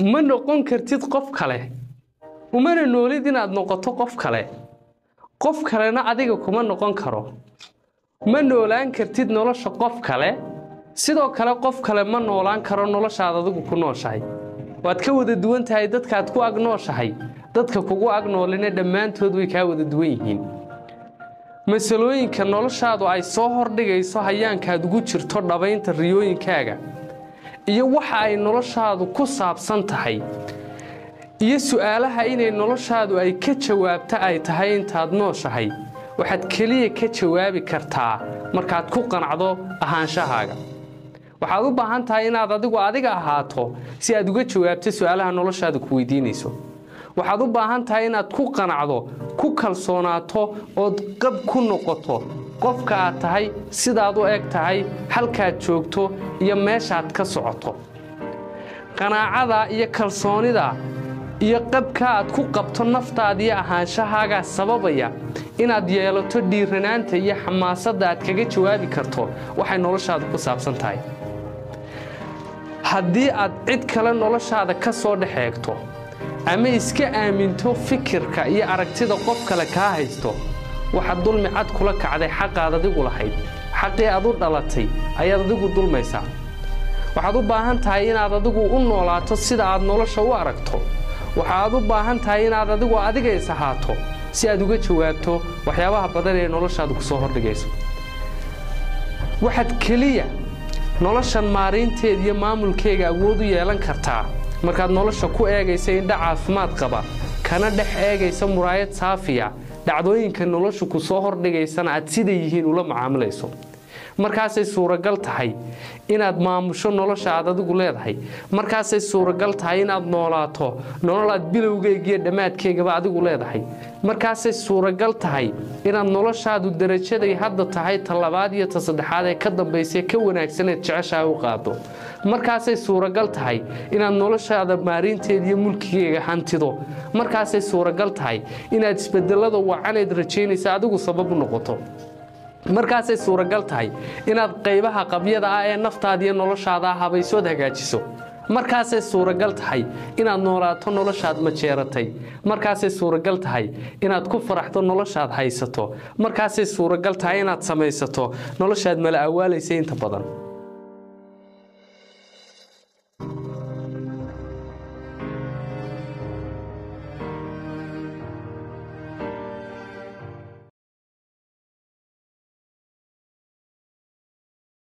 ma noqon kartid qof kale umana noolid inaad noqoto qof kalena adiga kuma noqon karo ma noolaan kartid nolosha qof kale sidoo kale qof kale ma noolaan karo noloshaada adigu ku nooshahay waad ka wada duwan tahay dadka aad ku ag nooshahay dadka kugu ag noolina dhammaantood way ka wada duwan yihiin masalooyinka noloshaadu ay soo hordhigayso hayaankaad ugu jirto dhabaynta riyooyinkaaga iyo waxa ay noloshaadu ku saabsan tahay iyo su'aalaha inay noloshaadu ay ka jawaabta ay tahay intaad nooshahay waxaad kaliya ka jawaabi kartaa markaad ku qanacdo ahaanshahaaga waxaad u baahan tahay inaad adiga ahaato si aad uga jawaabto su'aalaha noloshaadu ku weydiinayso waxaad u baahan tahay inaad ku qanacdo ku kalsoonaato oo qab ku noqoto qofka aad tahay sidaad u eg tahay halkaad joogto iyo meeshaad ka socoto qanaacada iyo kalsoonida iyo qabka aad ku qabto naftaada iyo ahaanshahaaga sababaya inaad yeelato dhiiranaanta iyo xamaasadda aad kaga jawaabi karto waxay noloshaada ku saabsan tahay haddii aad cid kale noloshaada ka soo dhaxeegto ama iska aaminto fikirka iyo aragtida qof kale kaa haysto waxaad dulmi cad kula kacday xaqaad adigu lahayd xaqii aad u dhalatay ayaad adigu dulmaysaa waxaad u baahan tahay inaad adigu u noolaato sida aad nolosha u aragto waxaad u baahan tahay inaad adigu adigays ahaato si aad uga jawaabto waxyaabaha badan ee noloshaadu ku soo hordhigayso waxaad kaliya noloshan maareynteeda iyo maamulkeega awood u yeelan kartaa markaad nolosha ku eegaysa indha caafimaad qaba kana dhex eegaysa muraayad saafiya dhacdooyinka nolosha ku soo hordhigaysana aad sida yihiin ula macaamilayso markaasay suuragal tahay inaad maamusho nolosha aad adigu leedahay markaasay suuragal tahay inaad noolaato nolol aad bilowgeega iyo dhammaadkeegaba adigu leedahay markaasay suuragal tahay inaad noloshaadu darajaday hadda tahay ta labaad iyo ta saddexaad ee ka dambaysay ka wanaagsaneed jeceshaha u qaado markaasay suuragal tahay inaad noloshaada maareynteeda iyo mulkigeega hantido markaasay suuragal tahay inaad isbedelada wacaneed rajaynaysa adigu sabab u noqoto markaasay suuragal tahay inaad qaybaha qabyada ah ee naftaada iyo noloshaada habaysood hagaajiso markaasay suuragal tahay inaad noolaato noloshaad majeeratay markaasay suuragal tahay inaad ku faraxdo noloshaad haysato markaasay suuragal tahay inaad samaysato noloshaad mala awaalaysa inta badan